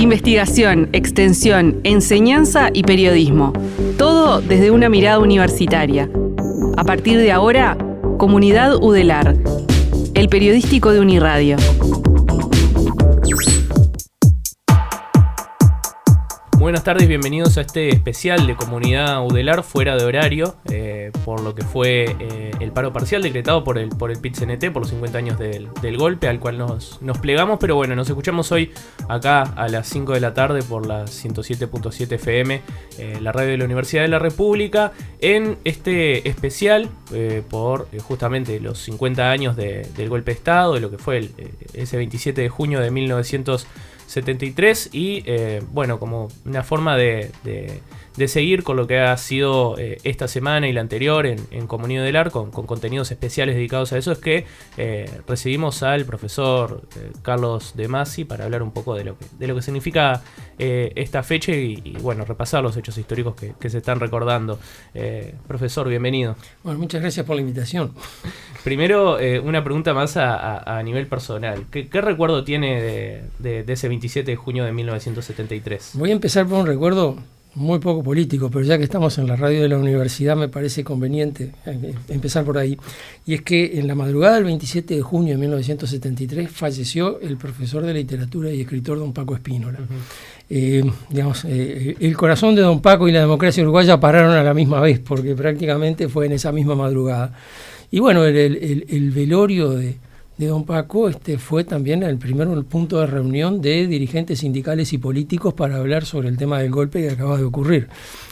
Investigación, extensión, enseñanza y periodismo. Todo desde una mirada universitaria. A partir de ahora, Comunidad Udelar, el periodístico de Uniradio. Buenas tardes, bienvenidos a este especial de Comunidad Udelar fuera de horario, por lo que fue el paro parcial decretado por el PIT-CNT por los 50 años del golpe al cual nos plegamos. Pero bueno, nos escuchamos hoy acá a las 5 de la tarde por la 107.7 FM, la radio de la Universidad de la República, en este especial por justamente los 50 años del golpe de Estado, de lo que fue ese 27 de junio de 1973 y bueno, como una forma de seguir con lo que ha sido esta semana y la anterior en Comunidad Udelar con contenidos especiales dedicados a eso, es que recibimos al profesor Carlos De Masi para hablar un poco de lo que significa esta fecha y bueno, repasar los hechos históricos que se están recordando. Profesor, bienvenido. Bueno, muchas gracias por la invitación. Primero, una pregunta más a nivel personal. ¿Qué recuerdo tiene de ese 27 de junio de 1973? Voy a empezar por un recuerdo muy poco político, pero ya que estamos en la radio de la universidad me parece conveniente empezar por ahí. Y es que en la madrugada del 27 de junio de 1973 falleció el profesor de literatura y escritor don Paco Espínola. El corazón de don Paco y la democracia uruguaya pararon a la misma vez, porque prácticamente fue en esa misma madrugada. Y bueno, el velorio de don Paco fue también el primer punto de reunión de dirigentes sindicales y políticos para hablar sobre el tema del golpe que acaba de ocurrir.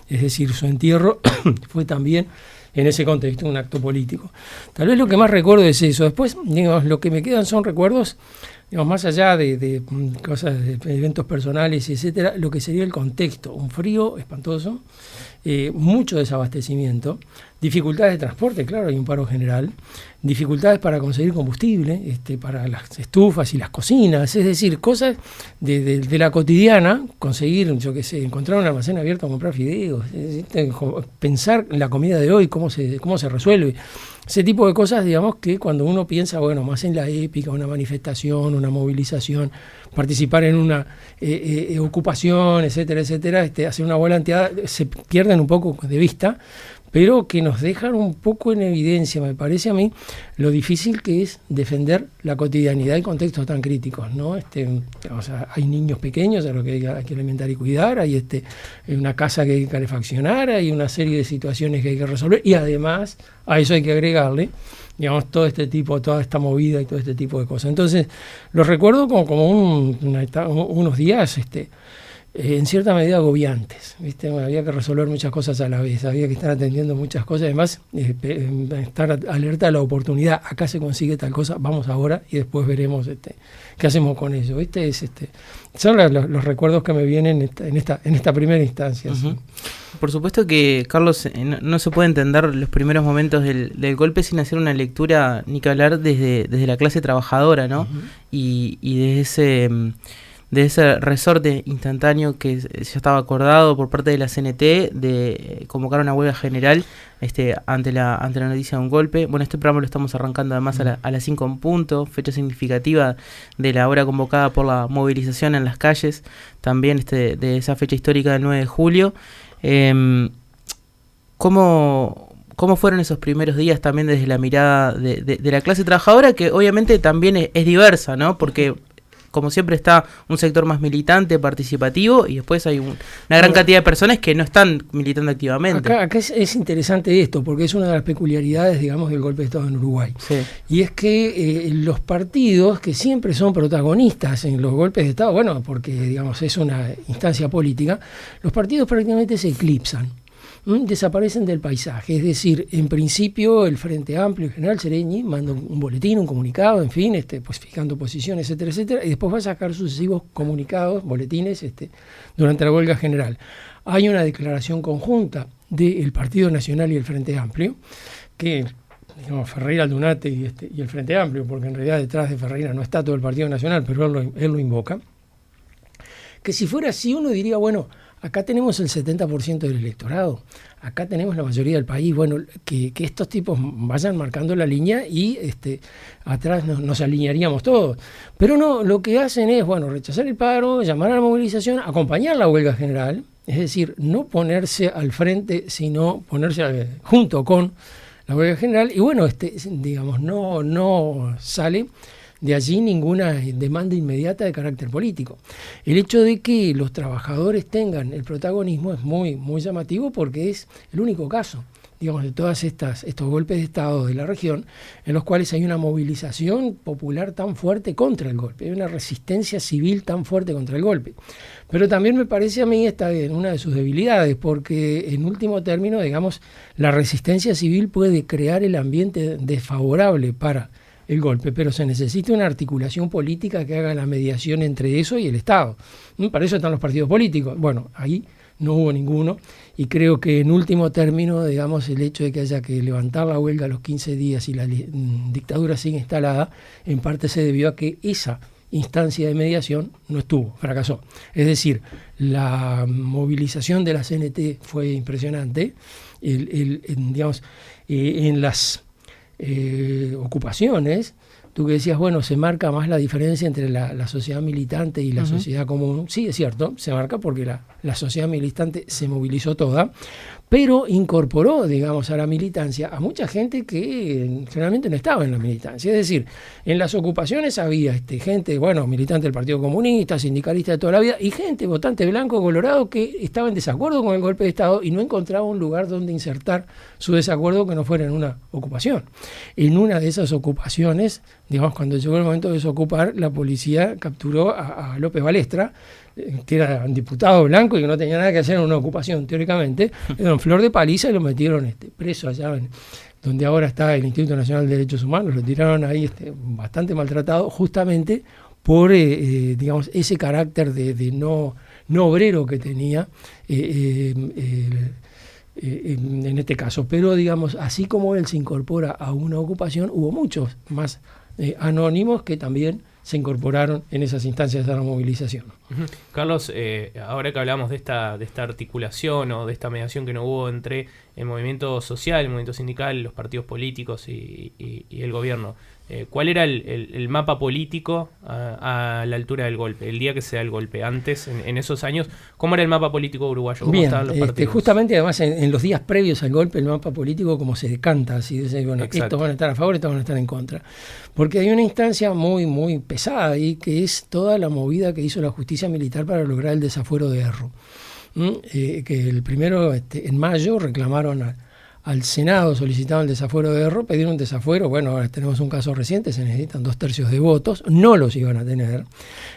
Es decir, su entierro fue también en ese contexto un acto político. Tal vez lo que más recuerdo es eso. Después, lo que me quedan son recuerdos, más allá de cosas, de eventos personales, etcétera, lo que sería el contexto. Un frío espantoso, mucho desabastecimiento, dificultades de transporte, claro, hay un paro general, dificultades para conseguir combustible, para las estufas y las cocinas, es decir, cosas de la cotidiana, conseguir, encontrar un almacén abierto a comprar fideos, pensar en la comida de hoy, cómo se resuelve. Ese tipo de cosas, digamos, que cuando uno piensa, bueno, más en la épica, una manifestación, una movilización, participar en una ocupación, etcétera, hacer una volanteada, se pierden un poco de vista, pero que nos dejan un poco en evidencia, me parece a mí, lo difícil que es defender la cotidianidad en contextos tan críticos, ¿no? Hay niños pequeños a los que hay que alimentar y cuidar, hay una casa que hay que calefaccionar, hay una serie de situaciones que hay que resolver, y además a eso hay que agregarle, toda esta movida y todo este tipo de cosas. Entonces, los recuerdo como unos días, en cierta medida agobiantes, había que resolver muchas cosas a la vez, había que estar atendiendo muchas cosas, además estar alerta a la oportunidad, acá se consigue tal cosa, vamos ahora y después veremos qué hacemos con eso. Son los recuerdos que me vienen en esta primera instancia. Uh-huh. Por supuesto que, Carlos, no se puede entender los primeros momentos del golpe sin hacer una lectura, ni que hablar desde la clase trabajadora, ¿no? Uh-huh. Y de ese resorte instantáneo que ya estaba acordado por parte de la CNT de convocar una huelga general ante la noticia de un golpe. Bueno, este programa lo estamos arrancando además a las 5 en punto, fecha significativa de la hora convocada por la movilización en las calles, también de esa fecha histórica del 9 de julio. ¿Cómo fueron esos primeros días también desde la mirada de la clase trabajadora, que obviamente también es diversa, ¿no? Porque como siempre está un sector más militante, participativo, y después hay una gran cantidad de personas que no están militando activamente. Acá es interesante esto, porque es una de las peculiaridades, digamos, del golpe de Estado en Uruguay. Sí. Y es que los partidos, que siempre son protagonistas en los golpes de Estado, bueno, porque, digamos, es una instancia política, los partidos prácticamente se eclipsan. Desaparecen del paisaje, es decir, en principio el Frente Amplio, el general Sereñi, manda un boletín, un comunicado, en fin, pues fijando posiciones, etcétera, y después va a sacar sucesivos comunicados, boletines, durante la huelga general. Hay una declaración conjunta del Partido Nacional y el Frente Amplio, que, Ferreira, Aldunate y el Frente Amplio, porque en realidad detrás de Ferreira no está todo el Partido Nacional, pero él lo invoca, que si fuera así uno diría, bueno, Acá tenemos el 70% del electorado, acá tenemos la mayoría del país. Bueno, que estos tipos vayan marcando la línea y atrás nos alinearíamos todos. Pero no, lo que hacen es, bueno, rechazar el paro, llamar a la movilización, acompañar la huelga general, es decir, no ponerse al frente, sino ponerse junto con la huelga general. Y bueno, digamos, no sale de allí ninguna demanda inmediata de carácter político. El hecho de que los trabajadores tengan el protagonismo es muy, muy llamativo, porque es el único caso, digamos, de todos estos golpes de Estado de la región en los cuales hay una movilización popular tan fuerte contra el golpe, hay una resistencia civil tan fuerte contra el golpe. Pero también me parece a mí esta en una de sus debilidades, porque en último término, digamos, la resistencia civil puede crear el ambiente desfavorable para el golpe, pero se necesita una articulación política que haga la mediación entre eso y el Estado. Para eso están los partidos políticos. Bueno, ahí no hubo ninguno, y creo que en último término, digamos, el hecho de que haya que levantar la huelga a los 15 días y la dictadura sigue instalada, en parte se debió a que esa instancia de mediación no estuvo, fracasó. Es decir, la movilización de la CNT fue impresionante, digamos, en las ocupaciones, tú que decías, bueno, se marca más la diferencia entre la sociedad militante y la sociedad común. Sí, es cierto, se marca porque la sociedad militante se movilizó toda, pero incorporó, digamos, a la militancia a mucha gente que generalmente no estaba en la militancia. Es decir, en las ocupaciones había gente, bueno, militante del Partido Comunista, sindicalista de toda la vida, y gente, votante blanco, colorado, que estaba en desacuerdo con el golpe de Estado y no encontraba un lugar donde insertar su desacuerdo que no fuera en una ocupación. En una de esas ocupaciones, digamos, cuando llegó el momento de desocupar, la policía capturó a López Balestra, que era un diputado blanco y que no tenía nada que hacer en una ocupación, teóricamente, era un flor de paliza, y lo metieron preso allá donde ahora está el Instituto Nacional de Derechos Humanos. Lo tiraron ahí bastante maltratado, justamente por digamos, ese carácter de no obrero que tenía en este caso. Pero, digamos, así como él se incorpora a una ocupación, hubo muchos más anónimos que también se incorporaron en esas instancias de la movilización. Carlos, ahora que hablamos de esta articulación o de esta mediación que no hubo entre el movimiento social, el movimiento sindical, los partidos políticos y el gobierno, ¿cuál era el mapa político a la altura del golpe, el día que se da el golpe? Antes, en esos años, ¿cómo era el mapa político uruguayo? ¿Cómo estaban los partidos? Justamente, además, en los días previos al golpe, el mapa político como se decanta, así dice, bueno, estos van a estar a favor, estos van a estar en contra. Porque hay una instancia muy, muy pesada ahí, que es toda la movida que hizo la justicia militar para lograr el desafuero de Erro. Que el primero, en mayo, reclamaron al Senado, solicitaban el desafuero de Erro, pidieron un desafuero. Bueno, ahora tenemos un caso reciente, se necesitan 2/3 de votos, no los iban a tener.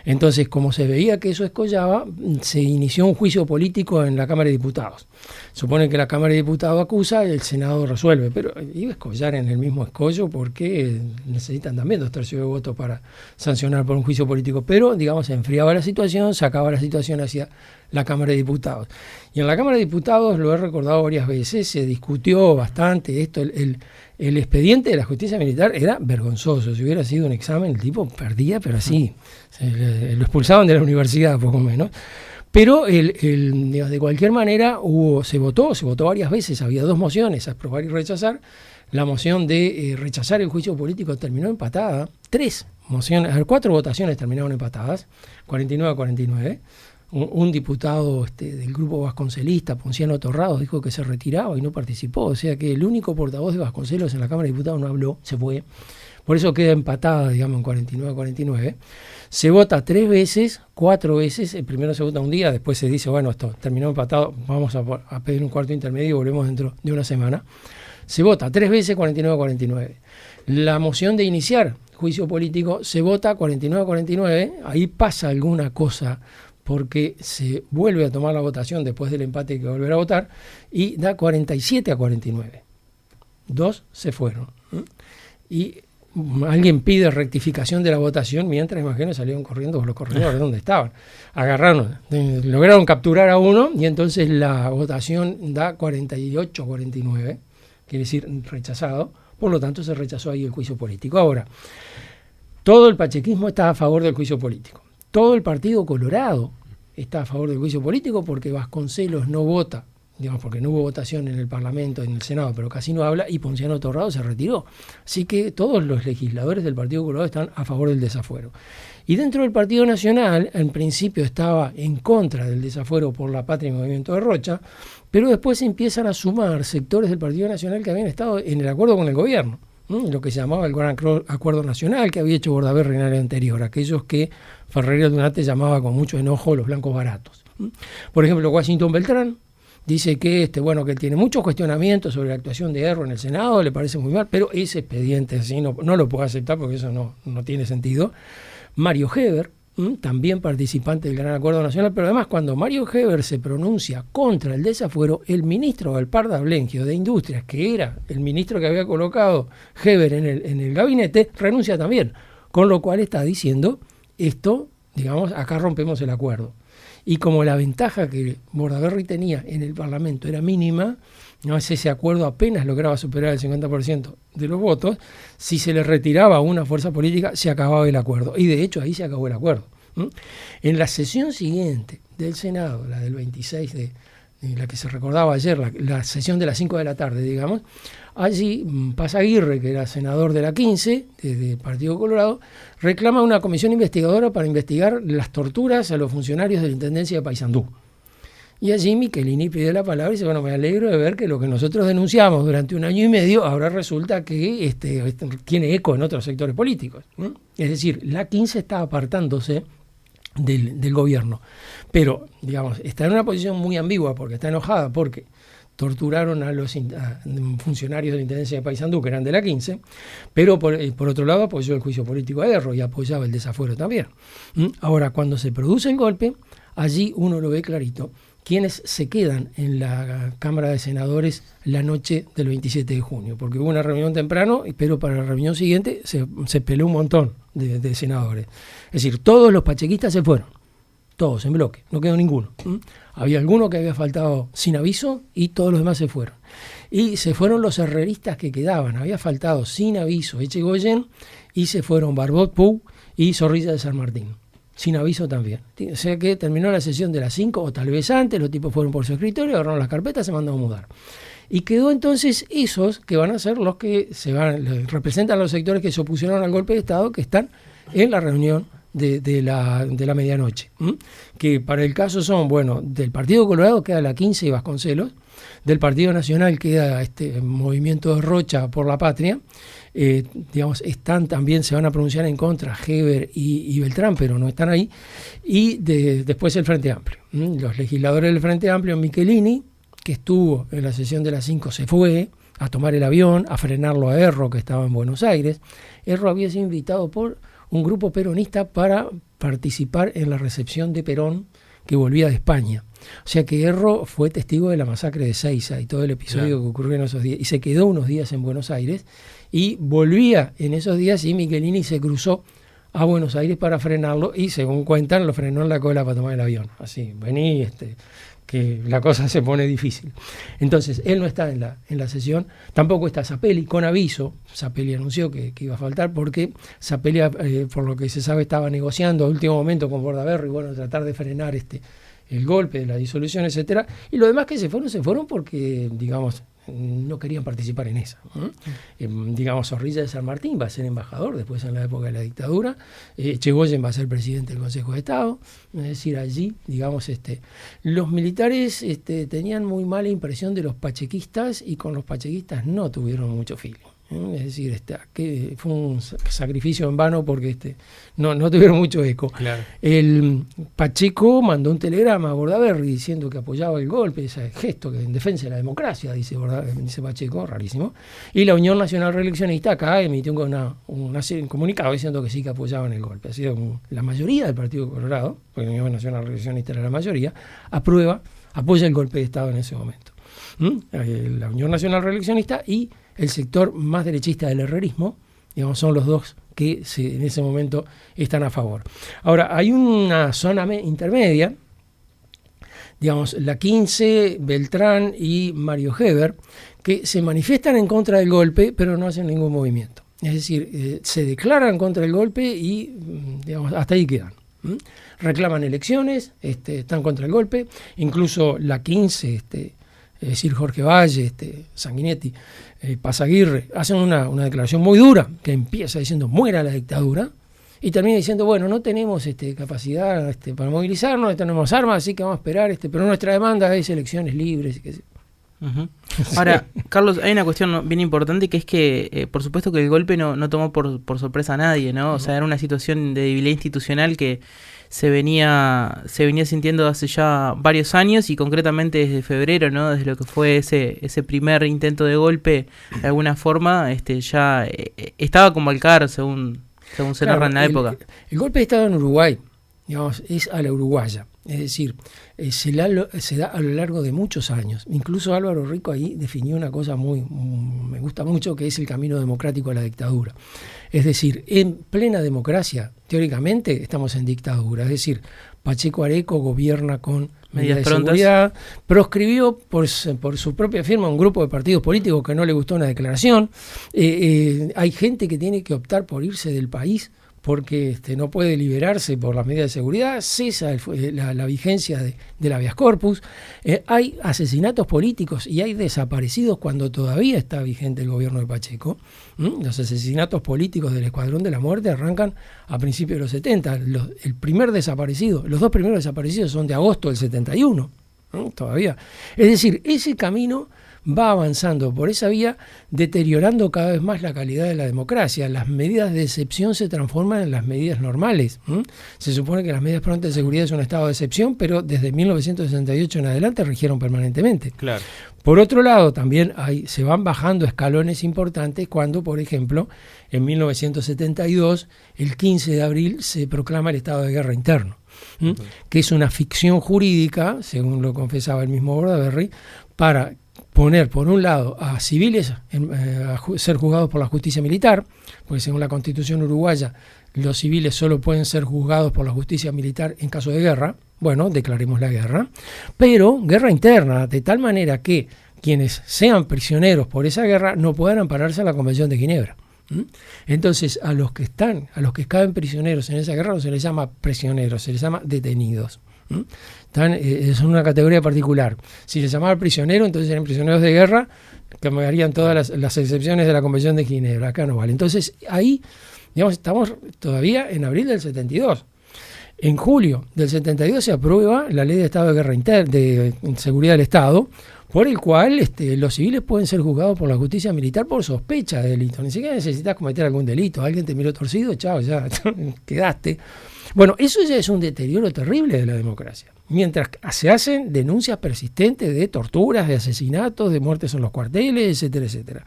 Entonces, como se veía que eso escollaba, se inició un juicio político en la Cámara de Diputados. Supone que la Cámara de Diputados acusa y el Senado resuelve, pero iba a escollar en el mismo escollo, porque necesitan también 2/3 de votos para sancionar por un juicio político. Pero, digamos, se enfriaba la situación, sacaba la situación hacia la Cámara de Diputados. Y en la Cámara de Diputados, lo he recordado varias veces, se discutió bastante esto. El expediente de la justicia militar era vergonzoso. Si hubiera sido un examen, el tipo perdía, pero así, lo expulsaban de la universidad, poco menos. Pero digamos, de cualquier manera se votó varias veces, había 2 mociones, aprobar y rechazar. La moción de rechazar el juicio político terminó empatada. 4 votaciones terminaron empatadas, 49-49. Un diputado del grupo vasconcelista, Ponciano Torrado, dijo que se retiraba y no participó. O sea que el único portavoz de Vasconcelos en la Cámara de Diputados no habló, se fue. Por eso queda empatada, digamos, en 49-49. Se vota 3 veces, 4 veces. El primero se vota un día, después se dice, bueno, esto terminó empatado, vamos a pedir un cuarto intermedio y volvemos dentro de una semana. Se vota 3 veces, 49-49. La moción de iniciar juicio político se vota 49-49. Ahí pasa alguna cosa, porque se vuelve a tomar la votación después del empate, que volver a votar, y da 47-49. 2 se fueron. Y alguien pide rectificación de la votación, mientras, imagino, salieron corriendo por los corredores donde estaban. Lograron capturar a uno, y entonces la votación da 48-49, quiere decir rechazado. Por lo tanto, se rechazó ahí el juicio político. Ahora, todo el pachequismo está a favor del juicio político. Todo el Partido Colorado está a favor del juicio político porque Vasconcelos no vota, digamos, porque no hubo votación en el Parlamento, en el Senado, pero casi no habla, y Ponciano Torrado se retiró. Así que todos los legisladores del Partido Colorado están a favor del desafuero. Y dentro del Partido Nacional, en principio estaba en contra del desafuero por la Patria y Movimiento de Rocha, pero después empiezan a sumar sectores del Partido Nacional que habían estado en el acuerdo con el gobierno, lo que se llamaba el Gran Acuerdo Nacional que había hecho Bordaberry en el año anterior, aquellos que Ferreira Dunate llamaba con mucho enojo los blancos baratos. Por ejemplo, Washington Beltrán dice que que tiene muchos cuestionamientos sobre la actuación de Erro en el Senado, le parece muy mal, pero ese expediente así no lo puede aceptar porque eso no tiene sentido. Mario Heber, también participante del Gran Acuerdo Nacional, pero además cuando Mario Heber se pronuncia contra el desafuero, el ministro Valparda Blengio de Industrias, que era el ministro que había colocado Heber en el gabinete, renuncia también, con lo cual está diciendo esto, digamos, acá rompemos el acuerdo. Y como la ventaja que Bordaberry tenía en el Parlamento era mínima, no es ese acuerdo apenas lograba superar el 50% de los votos, si se le retiraba a una fuerza política se acababa el acuerdo. Y de hecho ahí se acabó el acuerdo. En la sesión siguiente del Senado, la del 26 de la que se recordaba ayer, la sesión de las 5 de la tarde, digamos, allí Paz Aguirre, que era senador de la 15, del Partido Colorado, reclama una comisión investigadora para investigar las torturas a los funcionarios de la Intendencia de Paysandú. Y allí Michelini pide la palabra y dice, me alegro de ver que lo que nosotros denunciamos durante 1 año y medio ahora resulta que tiene eco en otros sectores políticos. Es decir, la 15 está apartándose del gobierno, pero digamos está en una posición muy ambigua porque está enojada porque torturaron a los funcionarios de la Intendencia de Paysandú que eran de la 15, pero por otro lado apoyó el juicio político a Erro y apoyaba el desafuero también. Ahora, cuando se produce el golpe, allí uno lo ve clarito, quienes se quedan en la Cámara de Senadores la noche del 27 de junio, porque hubo una reunión temprano, pero para la reunión siguiente se peleó un montón de senadores. Es decir, todos los pachequistas se fueron, todos en bloque, no quedó ninguno. Había alguno que había faltado sin aviso y todos los demás se fueron. Y se fueron los herreristas que quedaban, había faltado sin aviso Echegoyen y se fueron Barbot Pou y Zorrilla de San Martín. Sin aviso también. O sea que terminó la sesión de las 5 o tal vez antes, los tipos fueron por su escritorio, agarraron las carpetas, se mandaron a mudar. Y quedó entonces esos que van a ser los que representan a los sectores que se opusieron al golpe de Estado, que están en la reunión de la medianoche. Que para el caso son, del Partido Colorado queda la 15 y Vasconcelos, del Partido Nacional queda Movimiento de Rocha por la Patria, también se van a pronunciar en contra Heber y Beltrán, pero no están ahí, y después el Frente Amplio. Los legisladores del Frente Amplio, Michelini, que estuvo en la sesión de las 5, se fue a tomar el avión, a frenarlo a Erro, que estaba en Buenos Aires. Erro había sido invitado por un grupo peronista para participar en la recepción de Perón, que volvía de España. O sea que Erro fue testigo de la masacre de Seiza y todo el episodio que ocurrió en esos días. Y se quedó unos días en Buenos Aires y volvía en esos días y Michelini se cruzó a Buenos Aires para frenarlo y según cuentan lo frenó en la cola para tomar el avión. Así, vení, que la cosa se pone difícil. Entonces, él no está en la sesión, tampoco está Zapelli, con aviso. Zapelli anunció que iba a faltar porque Zapelli, por lo que se sabe, estaba negociando a último momento con Bordaberry, tratar de frenar el golpe de la disolución, etcétera. Y los demás que se fueron porque, digamos, no querían participar en esa. Zorrilla de San Martín va a ser embajador después en la época de la dictadura, Echegoyen va a ser presidente del Consejo de Estado, es decir, allí, digamos, los militares tenían muy mala impresión de los pachequistas y con los pachequistas no tuvieron mucho feeling. Es decir, que fue un sacrificio en vano porque no tuvieron mucho eco. Claro. El Pacheco mandó un telegrama a Bordaberry diciendo que apoyaba el golpe, ese gesto que en defensa de la democracia, dice Pacheco, rarísimo. Y la Unión Nacional Reeleccionista acá emitió un comunicado diciendo que sí que apoyaban el golpe. Así que la mayoría del Partido Colorado, porque la Unión Nacional Reeleccionista era la mayoría, apoya el golpe de Estado en ese momento. La Unión Nacional Reeleccionista y el sector más derechista del herrerismo, digamos, son los dos que en ese momento están a favor. Ahora, hay una zona intermedia, digamos, la 15, Beltrán y Mario Heber, que se manifiestan en contra del golpe, pero no hacen ningún movimiento. Es decir, se declaran contra el golpe y, digamos, hasta ahí quedan. Reclaman elecciones, están contra el golpe, incluso la 15, es decir, Jorge Valle, Sanguinetti, Pasaguirre, hacen una declaración muy dura que empieza diciendo muera la dictadura y termina diciendo, bueno, no tenemos capacidad para movilizarnos, no tenemos armas, así que vamos a esperar, pero nuestra demanda es elecciones libres. Uh-huh. Ahora, Carlos, hay una cuestión bien importante que es que, por supuesto que el golpe no tomó por sorpresa a nadie, ¿no? O sea, era una situación de debilidad institucional que se venía sintiendo hace ya varios años y concretamente desde febrero, ¿no? Desde lo que fue ese primer intento de golpe, de alguna forma, ya estaba como al caer, según se narra en la época. El golpe de Estado en Uruguay, digamos, es a la uruguaya. Es decir, se da a lo largo de muchos años. Incluso Álvaro Rico ahí definió una cosa me gusta mucho, que es el camino democrático a la dictadura. Es decir, en plena democracia, teóricamente, estamos en dictadura. Es decir, Pacheco Areco gobierna con medidas de seguridad, proscribió por su propia firma un grupo de partidos políticos que no le gustó una declaración. Hay gente que tiene que optar por irse del país porque no puede liberarse por las medidas de seguridad, cesa la vigencia del habeas corpus, hay asesinatos políticos y hay desaparecidos cuando todavía está vigente el gobierno de Pacheco. Los asesinatos políticos del Escuadrón de la Muerte arrancan a principios de los 70. Los dos primeros desaparecidos son de agosto del 71, todavía. Es decir, ese camino va avanzando por esa vía, deteriorando cada vez más la calidad de la democracia. Las medidas de excepción se transforman en las medidas normales. Se supone que las medidas prontas de seguridad es un estado de excepción, pero desde 1968 en adelante rigieron permanentemente. Claro. Por otro lado, también se van bajando escalones importantes cuando, por ejemplo, en 1972, el 15 de abril, se proclama el estado de guerra interno, que es una ficción jurídica, según lo confesaba el mismo Bordaberry, para poner, por un lado, a civiles a ser juzgados por la justicia militar, porque según la Constitución uruguaya, los civiles solo pueden ser juzgados por la justicia militar en caso de guerra. Bueno, declaremos la guerra, pero guerra interna, de tal manera que quienes sean prisioneros por esa guerra no puedan ampararse a la Convención de Ginebra. Entonces, a los que caen prisioneros en esa guerra no se les llama prisioneros, se les llama detenidos. Es una categoría particular. Si les llamaba prisionero, entonces eran prisioneros de guerra, que cambiarían todas las excepciones de la Convención de Ginebra. Acá no vale. Entonces, ahí, digamos, estamos todavía en abril del 72. En julio del 72 se aprueba la Ley de Estado de Guerra de Seguridad del Estado, por el cual los civiles pueden ser juzgados por la justicia militar por sospecha de delito. Ni siquiera necesitas cometer algún delito. Alguien te miró torcido, chao, ya quedaste. Bueno, eso ya es un deterioro terrible de la democracia. Mientras se hacen denuncias persistentes de torturas, de asesinatos, de muertes en los cuarteles, etcétera, etcétera.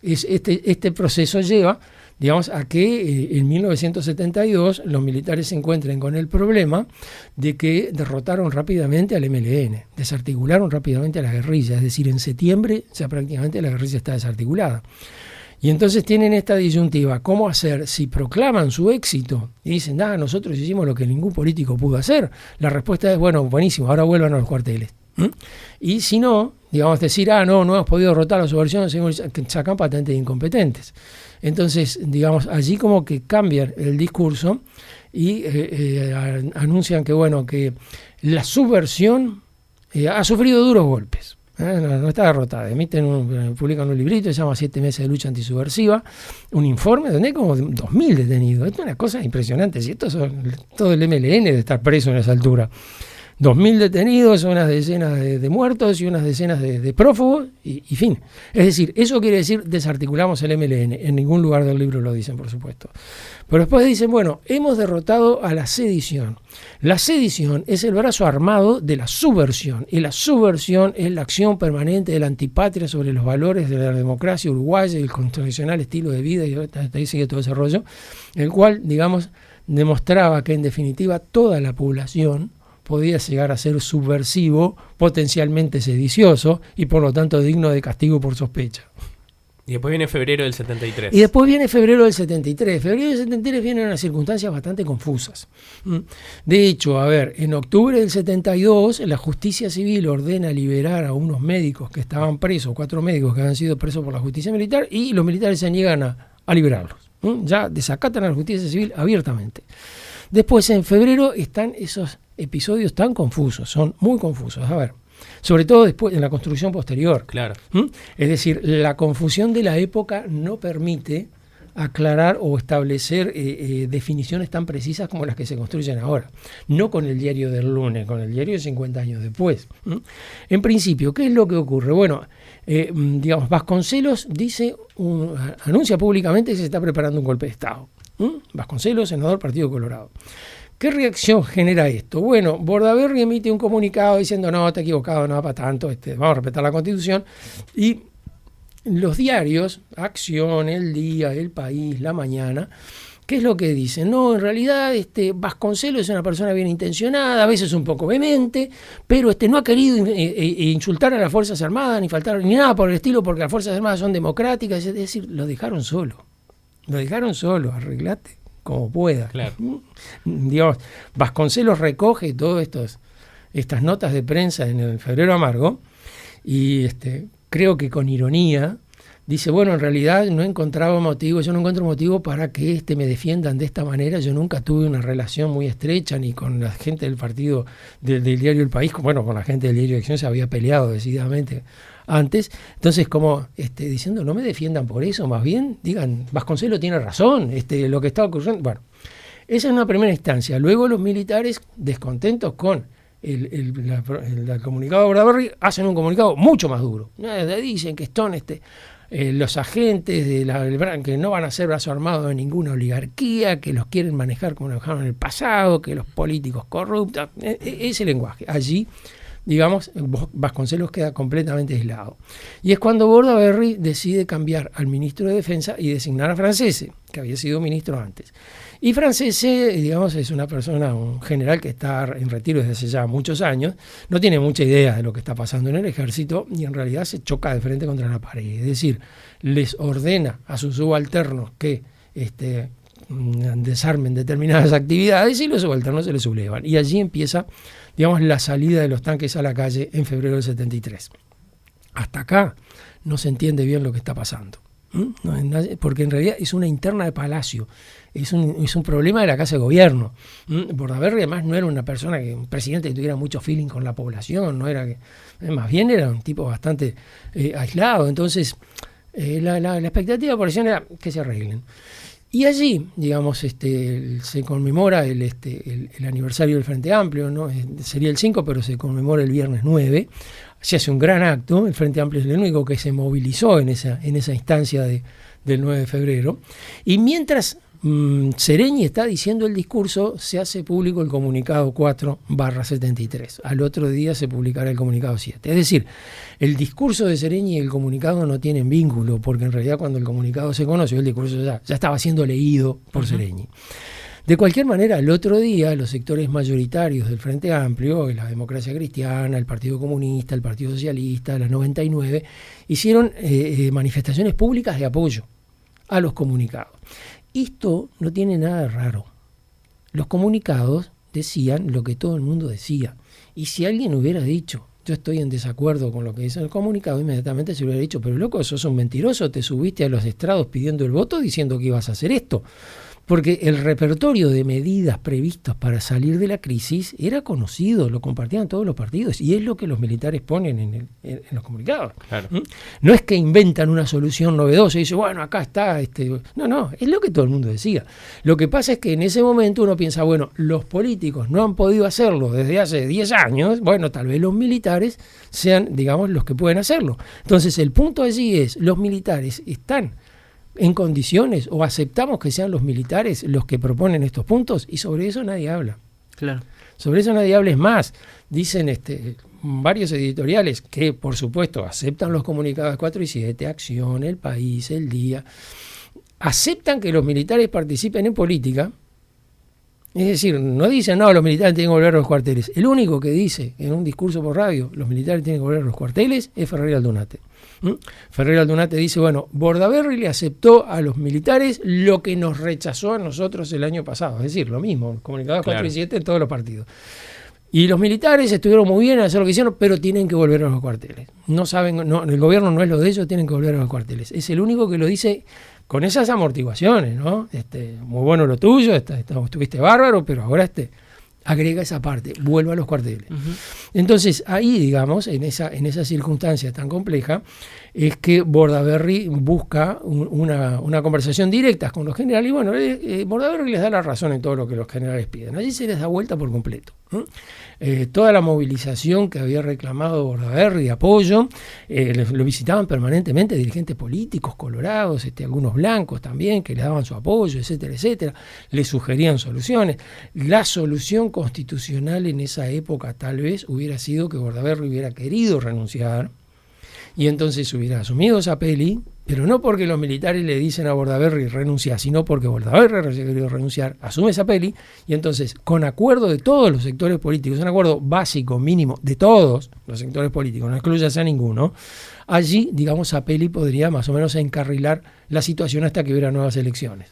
Este proceso lleva, digamos, a que en 1972 los militares se encuentren con el problema de que derrotaron rápidamente al MLN, desarticularon rápidamente a la guerrilla, es decir, en septiembre ya prácticamente la guerrilla está desarticulada. Y entonces tienen esta disyuntiva, ¿cómo hacer? Si proclaman su éxito y dicen, nosotros hicimos lo que ningún político pudo hacer, la respuesta es, bueno, buenísimo, ahora vuelvan a los cuarteles. Y si no, digamos, decir, no hemos podido derrotar la subversión, sacan patentes de incompetentes. Entonces, digamos, allí como que cambian el discurso y anuncian que, bueno, que la subversión ha sufrido duros golpes. No está derrotada. Publican un librito, se llama 7 meses de lucha antisubversiva, un informe donde hay como 2.000 detenidos. Esto es una cosa impresionante. Si esto todo el MLN de estar preso en esa altura. 2.000 detenidos, unas decenas de muertos y unas decenas de prófugos y fin. Es decir, eso quiere decir desarticulamos el MLN. En ningún lugar del libro lo dicen, por supuesto. Pero después dicen, bueno, hemos derrotado a la sedición. La sedición es el brazo armado de la subversión. Y la subversión es la acción permanente de la antipatria sobre los valores de la democracia uruguaya y el tradicional estilo de vida, y hasta ahí sigue todo ese rollo, el cual, digamos, demostraba que en definitiva toda la población podía llegar a ser subversivo, potencialmente sedicioso y por lo tanto digno de castigo por sospecha. Y después viene febrero del 73. Y después viene febrero del 73. Febrero del 73 vienen unas circunstancias bastante confusas. De hecho, en octubre del 72, la justicia civil ordena liberar a unos médicos que estaban presos, 4 médicos que habían sido presos por la justicia militar, y los militares se niegan a liberarlos. Ya desacatan a la justicia civil abiertamente. Después, en febrero, están esos episodios tan confusos, son muy confusos. A ver, sobre todo después en la construcción posterior. Claro. Es decir, la confusión de la época no permite aclarar o establecer definiciones tan precisas como las que se construyen ahora. No con el diario del lunes, con el diario de 50 años después. En principio, ¿qué es lo que ocurre? Bueno, digamos, Vasconcelos anuncia públicamente que se está preparando un golpe de Estado. Vasconcelos, senador, Partido Colorado. ¿Qué reacción genera esto? Bueno, Bordaberry emite un comunicado diciendo, no, está equivocado, no va para tanto, vamos a respetar la Constitución, y los diarios, Acción, El Día, El País, La Mañana, ¿qué es lo que dicen? No, en realidad Vasconcelos es una persona bien intencionada, a veces un poco vehemente, pero no ha querido insultar a las Fuerzas Armadas, ni faltar ni nada por el estilo, porque las Fuerzas Armadas son democráticas, es decir, lo dejaron solo, arreglate como pueda. Claro. Digamos, Vasconcelos recoge todas estas notas de prensa en el Febrero Amargo y creo que con ironía dice, bueno, en realidad yo no encuentro motivo para que me defiendan de esta manera. Yo nunca tuve una relación muy estrecha ni con la gente del partido del diario El País, con la gente del diario Acción se había peleado decididamente antes. Entonces, como diciendo, no me defiendan por eso, más bien digan, Vasconcelos tiene razón, lo que está ocurriendo. Bueno, esa es una primera instancia. Luego los militares, descontentos con el comunicado de Bordaberry, hacen un comunicado mucho más duro. Dicen que son los agentes que no van a ser brazo armado de ninguna oligarquía, que los quieren manejar como lo dejaron en el pasado, que los políticos corruptos, ese lenguaje. Allí, digamos, Vasconcelos queda completamente aislado. Y es cuando Bordaberry decide cambiar al ministro de Defensa y designar a Francese, que había sido ministro antes. Y Francese, digamos, es una persona, un general que está en retiro desde hace ya muchos años, no tiene mucha idea de lo que está pasando en el ejército y en realidad se choca de frente contra la pared. Es decir, les ordena a sus subalternos que desarmen determinadas actividades y los subalternos se les sublevan. Y allí empieza, digamos, la salida de los tanques a la calle en febrero del 73. Hasta acá no se entiende bien lo que está pasando. Porque en realidad es una interna de Palacio, es un problema de la Casa de Gobierno. Bordaberry además no era un presidente que tuviera mucho feeling con la población, más bien era un tipo bastante aislado. Entonces la expectativa por eso era que se arreglen. Y allí, digamos, se conmemora el aniversario del Frente Amplio, ¿no? Sería el 5, pero se conmemora el viernes 9. Se hace un gran acto, el Frente Amplio es el único que se movilizó en esa instancia del 9 de febrero. Y mientras Sereñi está diciendo el discurso, se hace público el comunicado 4/73. Al otro día se publicará el comunicado 7. Es decir, el discurso de Sereñi y el comunicado no tienen vínculo, porque en realidad cuando el comunicado se conoció, el discurso ya estaba siendo leído por Sereñi. De cualquier manera, el otro día los sectores mayoritarios del Frente Amplio, la Democracia Cristiana, el Partido Comunista, el Partido Socialista, la 99, hicieron manifestaciones públicas de apoyo a los comunicados. Esto no tiene nada de raro. Los comunicados decían lo que todo el mundo decía. Y si alguien hubiera dicho, yo estoy en desacuerdo con lo que dice el comunicado, inmediatamente se hubiera dicho, pero loco, sos un mentiroso, te subiste a los estrados pidiendo el voto diciendo que ibas a hacer esto. Porque el repertorio de medidas previstas para salir de la crisis era conocido, lo compartían todos los partidos, y es lo que los militares ponen en los comunicados. Claro. No es que inventan una solución novedosa y dicen, bueno, acá está. No, es lo que todo el mundo decía. Lo que pasa es que en ese momento uno piensa, bueno, los políticos no han podido hacerlo desde hace 10 años, bueno, tal vez los militares sean, digamos, los que pueden hacerlo. Entonces, el punto allí es, los militares están en condiciones o aceptamos que sean los militares los que proponen estos puntos, y sobre eso nadie habla. Claro. Sobre eso nadie habla. Es más, dicen varios editoriales que por supuesto aceptan los comunicados 4 y 7, Acción, El País, El Día, aceptan que los militares participen en política. Es decir, no dicen, no, los militares tienen que volver a los cuarteles. El único que dice en un discurso por radio, los militares tienen que volver a los cuarteles, es Ferrer Aldunate. Ferrer Aldunate dice, bueno, Bordaberry le aceptó a los militares lo que nos rechazó a nosotros el año pasado. Es decir, lo mismo, comunicados 4 y 7 en todos los partidos. Y los militares estuvieron muy bien en hacer lo que hicieron, pero tienen que volver a los cuarteles. No saben, el gobierno no es lo de ellos, tienen que volver a los cuarteles. Es el único que lo dice con esas amortiguaciones, ¿no? Muy bueno lo tuyo, estuviste bárbaro, pero ahora agrega esa parte, vuelva a los cuarteles. Entonces, ahí, digamos, en esa circunstancia tan compleja, es que Bordaberry busca una conversación directa con los generales, y bueno, Bordaberry les da la razón en todo lo que los generales piden. Allí se les da vuelta por completo. Toda la movilización que había reclamado Bordaberry de apoyo, lo visitaban permanentemente dirigentes políticos colorados, algunos blancos también, que le daban su apoyo, etcétera, etcétera, le sugerían soluciones. La solución constitucional en esa época tal vez hubiera sido que Bordaberry hubiera querido renunciar, y entonces hubiera asumido esa peli, pero no porque los militares le dicen a Bordaberry renunciar, sino porque Bordaberry había querido renunciar, asume esa peli, y entonces, con acuerdo de todos los sectores políticos, un acuerdo básico, mínimo, de todos los sectores políticos, no excluyase a ninguno, allí, digamos, Zapelli podría más o menos encarrilar la situación hasta que hubiera nuevas elecciones.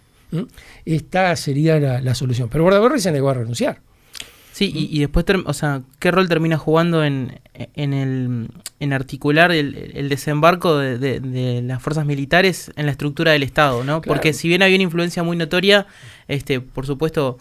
Esta sería la solución. Pero Bordaberry se negó a renunciar. Sí, y después, o sea, ¿qué rol termina jugando en articular el desembarco de las fuerzas militares en la estructura del Estado, ¿no? Claro. Porque si bien había una influencia muy notoria, por supuesto,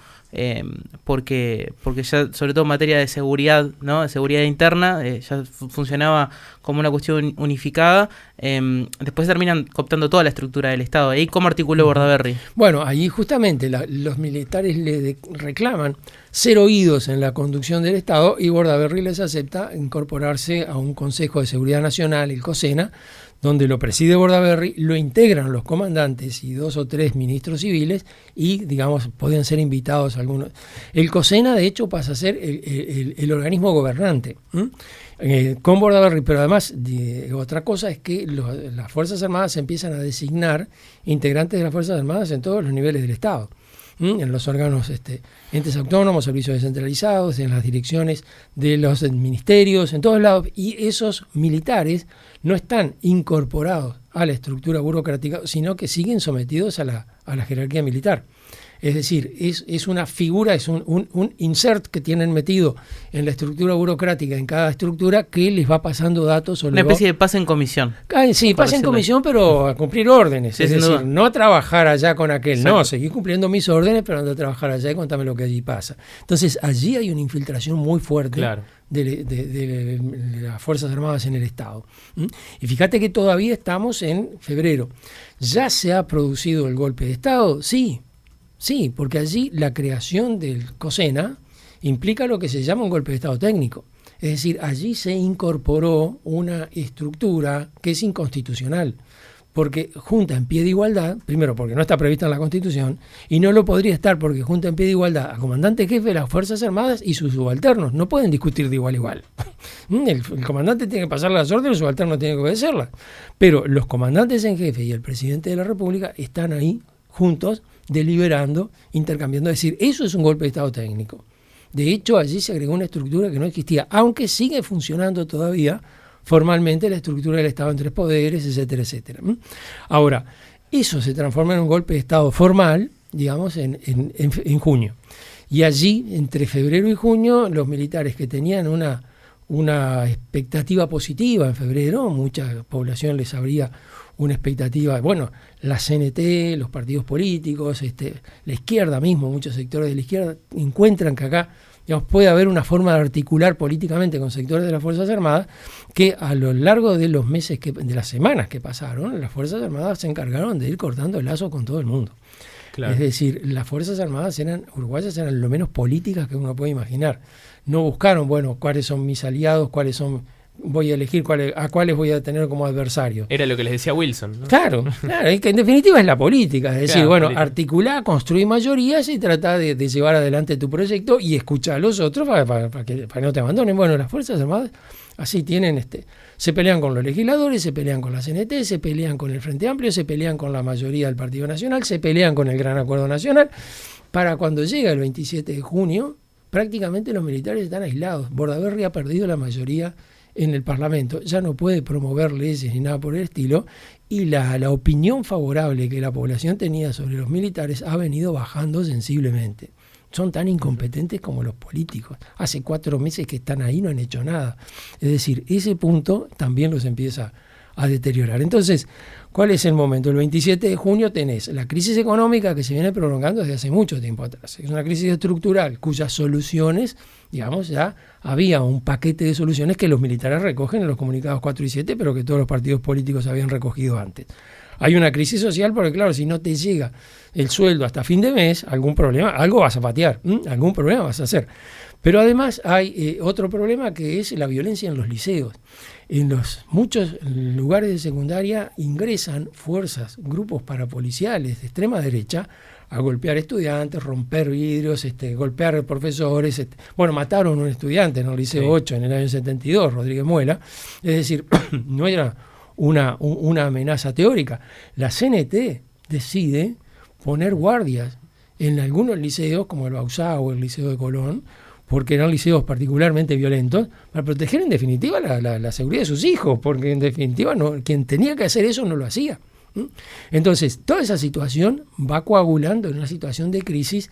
porque ya, sobre todo en materia de seguridad, ¿no? De seguridad interna, ya funcionaba como una cuestión unificada, después terminan cooptando toda la estructura del Estado. ¿Y cómo articuló Bordaberry? Bueno, allí justamente los militares le reclaman ser oídos en la conducción del Estado, y Bordaberry les acepta incorporarse a un Consejo de Seguridad Nacional, el COSENA, donde lo preside Bordaberry, lo integran los comandantes y 2 o 3 ministros civiles, y, digamos, pueden ser invitados algunos. El COSENA, de hecho, pasa a ser el organismo gobernante con Bordaberry, pero además, otra cosa es que las Fuerzas Armadas empiezan a designar integrantes de las Fuerzas Armadas en todos los niveles del Estado. En los órganos, entes autónomos, servicios descentralizados, en las direcciones de los ministerios, en todos lados, y esos militares no están incorporados a la estructura burocrática, sino que siguen sometidos a la jerarquía militar. Es decir, es una figura, es un insert que tienen metido en la estructura burocrática, en cada estructura, que les va pasando datos. Una especie de pase en comisión. Sí, pase en comisión, pero a cumplir órdenes. Sí, es decir, no a trabajar allá con aquel. Exacto. No, seguir cumpliendo mis órdenes, pero ando a trabajar allá y contame lo que allí pasa. Entonces, allí hay una infiltración muy fuerte. Claro. De las Fuerzas Armadas en el Estado. Y fíjate que todavía estamos en febrero. ¿Ya se ha producido el golpe de Estado? Sí, porque allí la creación del COSENA implica lo que se llama un golpe de Estado técnico. Es decir, allí se incorporó una estructura que es inconstitucional, porque junta en pie de igualdad, primero porque no está prevista en la Constitución, y no lo podría estar porque junta en pie de igualdad a comandante jefe de las Fuerzas Armadas y sus subalternos. No pueden discutir de igual a igual. El comandante tiene que pasar las órdenes, el subalterno tiene que obedecerlas. Pero los comandantes en jefe y el presidente de la República están ahí juntos, deliberando, intercambiando. Es decir, eso es un golpe de Estado técnico. De hecho, allí se agregó una estructura que no existía, aunque sigue funcionando todavía formalmente la estructura del Estado en 3 poderes, etcétera, etcétera. Ahora, eso se transforma en un golpe de Estado formal, digamos, en junio. Y allí, entre febrero y junio, los militares que tenían una expectativa positiva en febrero, mucha población les habría una expectativa, bueno, la CNT, los partidos políticos, la izquierda mismo, muchos sectores de la izquierda encuentran que acá, digamos, puede haber una forma de articular políticamente con sectores de las Fuerzas Armadas, que a lo largo de los meses, de las semanas que pasaron, las Fuerzas Armadas se encargaron de ir cortando el lazo con todo el mundo. Claro. Es decir, las Fuerzas Armadas uruguayas eran lo menos políticas que uno puede imaginar. No buscaron, bueno, cuáles son mis aliados, voy a elegir a cuáles voy a tener como adversario. Era lo que les decía Wilson, ¿no? Claro, es que en definitiva es la política. Es decir, bueno, articular, construir mayorías y tratar de llevar adelante tu proyecto y escuchar a los otros para que no te abandonen. Bueno, las Fuerzas Armadas así tienen, se pelean con los legisladores, se pelean con la CNT, se pelean con el Frente Amplio, se pelean con la mayoría del Partido Nacional, se pelean con el Gran Acuerdo Nacional. Para cuando llega el 27 de junio, prácticamente los militares están aislados. Bordaberry ha perdido la mayoría en el Parlamento, ya no puede promover leyes ni nada por el estilo, y la opinión favorable que la población tenía sobre los militares ha venido bajando sensiblemente. Son tan incompetentes como los políticos. Hace 4 meses que están ahí, no han hecho nada. Es decir, ese punto también los empieza a deteriorar. Entonces, ¿cuál es el momento? El 27 de junio tenés la crisis económica que se viene prolongando desde hace mucho tiempo atrás. Es una crisis estructural cuyas soluciones, digamos, ya había un paquete de soluciones que los militares recogen en los comunicados 4 y 7, pero que todos los partidos políticos habían recogido antes. Hay una crisis social porque, claro, si no te llega el sueldo hasta fin de mes, algún problema, algo vas a patear, algún problema vas a hacer. Pero además hay otro problema que es la violencia en los liceos. En los muchos lugares de secundaria ingresan fuerzas, grupos parapoliciales de extrema derecha a golpear estudiantes, romper vidrios, golpear profesores. Mataron a un estudiante en el Liceo 8 en el año 72, Rodríguez Muela. Es decir, no era una amenaza teórica. La CNT decide poner guardias en algunos liceos, como el Bauzá o el Liceo de Colón, porque eran liceos particularmente violentos, para proteger en definitiva la seguridad de sus hijos, porque en definitiva quien tenía que hacer eso no lo hacía. Entonces, toda esa situación va coagulando en una situación de crisis,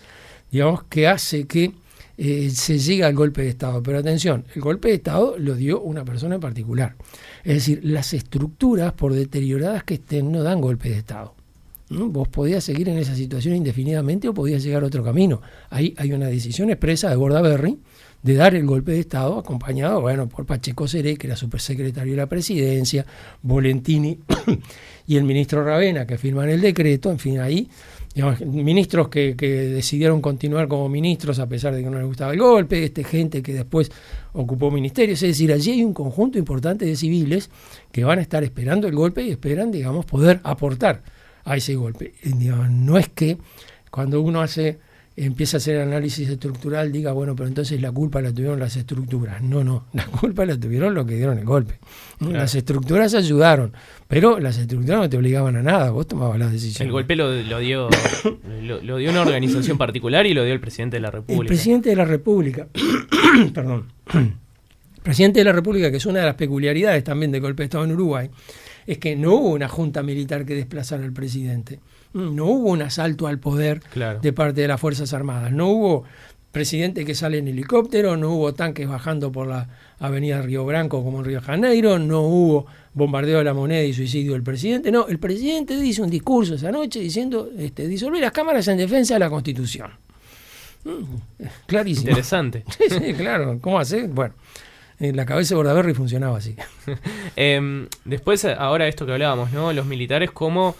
digamos, que hace que se llegue al golpe de Estado. Pero atención, el golpe de Estado lo dio una persona en particular. Es decir, las estructuras, por deterioradas que estén, no dan golpe de Estado. Vos podías seguir en esa situación indefinidamente o podías llegar a otro camino. Ahí hay una decisión expresa de Bordaberry de dar el golpe de Estado, acompañado por Pacheco Seré, que era supersecretario de la Presidencia, Volentini y el ministro Ravena, que firman el decreto. En fin, ahí, digamos, ministros que decidieron continuar como ministros a pesar de que no les gustaba el golpe, gente que después ocupó ministerios. Es decir, allí hay un conjunto importante de civiles que van a estar esperando el golpe y esperan, digamos, poder aportar a ese golpe. No es que cuando uno empieza a hacer análisis estructural diga, pero entonces la culpa la tuvieron las estructuras. No, la culpa la tuvieron los que dieron el golpe. Claro. Las estructuras ayudaron, pero las estructuras no te obligaban a nada, vos tomabas las decisiones. El golpe lo dio una organización particular y lo dio el presidente de la República. El presidente de la República, perdón, presidente de la República, que es una de las peculiaridades también del golpe de Estado en Uruguay, es que no hubo una junta militar que desplazara al presidente. No hubo un asalto al poder de parte de las Fuerzas Armadas. No hubo presidente que sale en helicóptero, no hubo tanques bajando por la avenida Río Branco como en Río de Janeiro, no hubo bombardeo de la moneda y suicidio del presidente. No, el presidente dice un discurso esa noche diciendo disolver las cámaras en defensa de la Constitución. Clarísimo. Interesante. Sí, claro. ¿Cómo hace? Bueno. En la cabeza de Bordaberry funcionaba así. Después, ahora esto que hablábamos, ¿no? Los militares como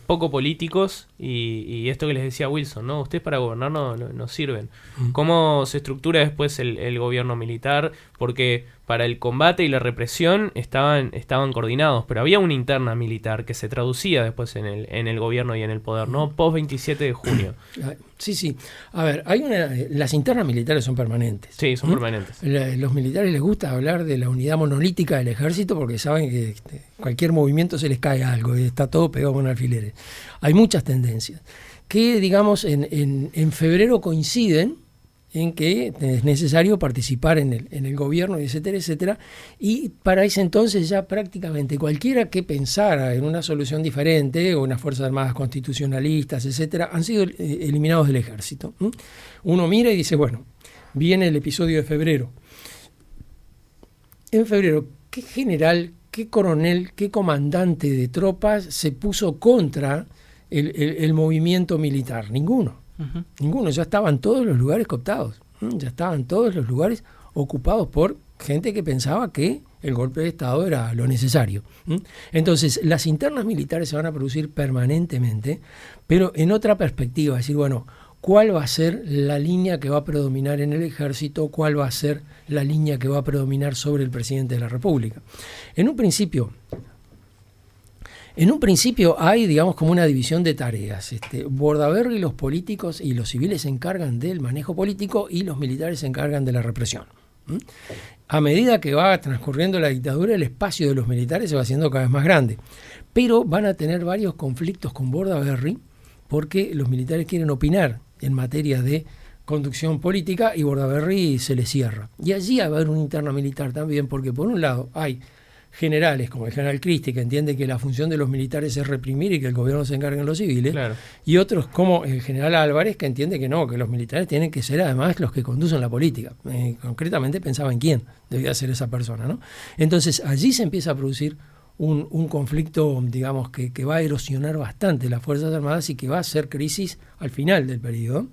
poco políticos y esto que les decía Wilson, ¿no? Ustedes para gobernar no sirven. ¿Cómo se estructura después el gobierno militar? Porque para el combate y la represión estaban coordinados, pero había una interna militar que se traducía después en el gobierno y en el poder, ¿no? Post 27 de junio. Sí. A ver, las internas militares son permanentes. Sí, son permanentes. Los militares les gusta hablar de la unidad monolítica del ejército porque saben que cualquier movimiento se les cae algo y está todo pegado con alfileres. Hay muchas tendencias que, digamos, en febrero coinciden en que es necesario participar en el gobierno, etcétera, etcétera, y para ese entonces ya prácticamente cualquiera que pensara en una solución diferente, o unas Fuerzas Armadas constitucionalistas, etcétera, han sido eliminados del ejército. Uno mira y dice, viene el episodio de febrero. En febrero, ¿qué general, qué coronel, qué comandante de tropas se puso contra el movimiento militar? Ninguno. Ninguno, ya estaban todos los lugares cooptados, ya estaban todos los lugares ocupados por gente que pensaba que el golpe de Estado era lo necesario. Entonces, las internas militares se van a producir permanentemente, pero en otra perspectiva, es decir, ¿cuál va a ser la línea que va a predominar en el ejército? ¿Cuál va a ser la línea que va a predominar sobre el presidente de la República? En un principio hay, digamos, como una división de tareas. Bordaberry, los políticos y los civiles se encargan del manejo político y los militares se encargan de la represión. A medida que va transcurriendo la dictadura, el espacio de los militares se va haciendo cada vez más grande. Pero van a tener varios conflictos con Bordaberry porque los militares quieren opinar en materia de conducción política y Bordaberry se le cierra. Y allí va a haber una interna militar también porque, por un lado, hay generales como el general Christie, que entiende que la función de los militares es reprimir y que el gobierno se encargue en los civiles, y otros como el general Álvarez, que entiende que no, que los militares tienen que ser además los que conducen la política. Concretamente pensaba en quién debía ser esa persona, ¿no? Entonces allí se empieza a producir un conflicto, digamos, que va a erosionar bastante las Fuerzas Armadas y que va a ser crisis al final del periodo,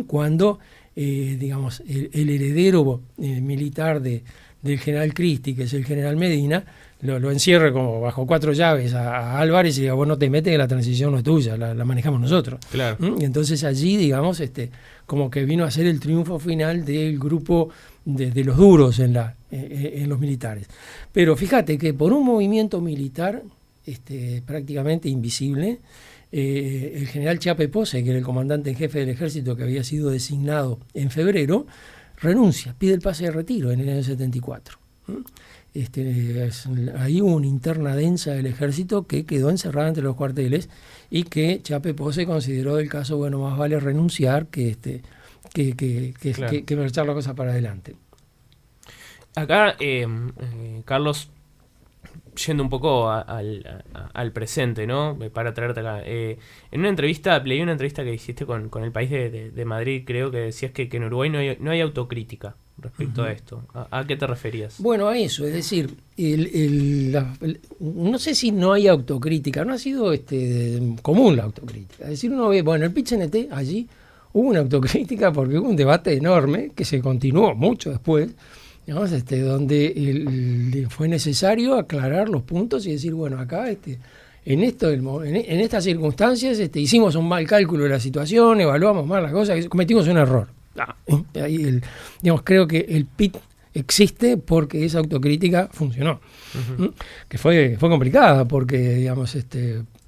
cuando, digamos, el heredero militar del general Cristi, que es el general Medina, lo encierre como bajo 4 llaves a Álvarez y diga, vos no te metes, que la transición no es tuya, la manejamos nosotros. Claro. Y entonces allí, digamos, como que vino a ser el triunfo final del grupo de los duros en los militares. Pero fíjate que por un movimiento militar prácticamente invisible, el general Chiape Pose, que era el comandante en jefe del ejército que había sido designado en febrero, renuncia, pide el pase de retiro en el año 74. Ahí hubo una interna densa del ejército que quedó encerrada entre los cuarteles y que Chiape Pose consideró del caso, bueno, más vale renunciar que echar la cosa para adelante. Acá, Carlos, yendo un poco al presente, ¿no? Para traerte acá. En una entrevista, leí una entrevista que hiciste con El País de Madrid, creo que decías que en Uruguay no hay autocrítica respecto a esto. ¿A qué te referías? Bueno, a eso, es decir, no sé si no hay autocrítica, no ha sido común la autocrítica. Es decir, uno ve, bueno, el PIT-CNT allí hubo una autocrítica porque hubo un debate enorme que se continuó mucho después, digamos, donde fue necesario aclarar los puntos y decir, bueno, acá en estas circunstancias hicimos un mal cálculo de la situación, evaluamos mal las cosas, cometimos un error. Ahí digamos, creo que el PIT existe porque esa autocrítica funcionó. Uh-huh. Que fue complicada porque, digamos,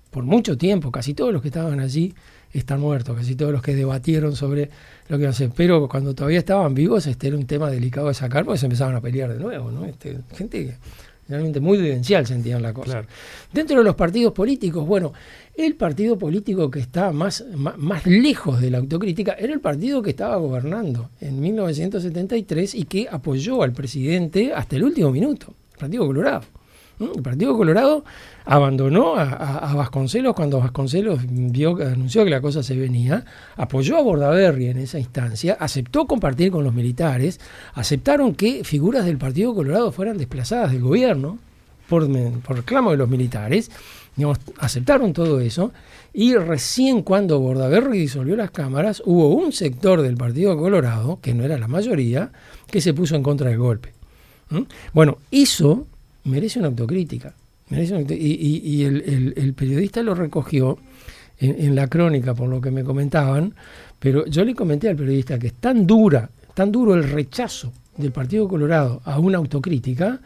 por mucho tiempo, casi todos los que estaban allí están muertos, casi todos los que debatieron sobre lo que iban a hacer, pero cuando todavía estaban vivos era un tema delicado de sacar porque se empezaban a pelear de nuevo, ¿no? Gente realmente muy vivencial sentían la cosa. Claro. Dentro de los partidos políticos, bueno, el partido político que está más lejos de la autocrítica era el partido que estaba gobernando en 1973 y que apoyó al presidente hasta el último minuto, el Partido Colorado. El Partido Colorado abandonó a Vasconcelos cuando Vasconcelos anunció que la cosa se venía, apoyó a Bordaberry en esa instancia, aceptó compartir con los militares, aceptaron que figuras del Partido Colorado fueran desplazadas del gobierno por reclamo de los militares, digamos, aceptaron todo eso, y recién cuando Bordaberry disolvió las cámaras, hubo un sector del Partido Colorado, que no era la mayoría, que se puso en contra del golpe. Bueno, eso merece una autocrítica. Y el periodista lo recogió en la crónica, por lo que me comentaban, pero yo le comenté al periodista que es tan duro el rechazo del Partido Colorado a una autocrítica,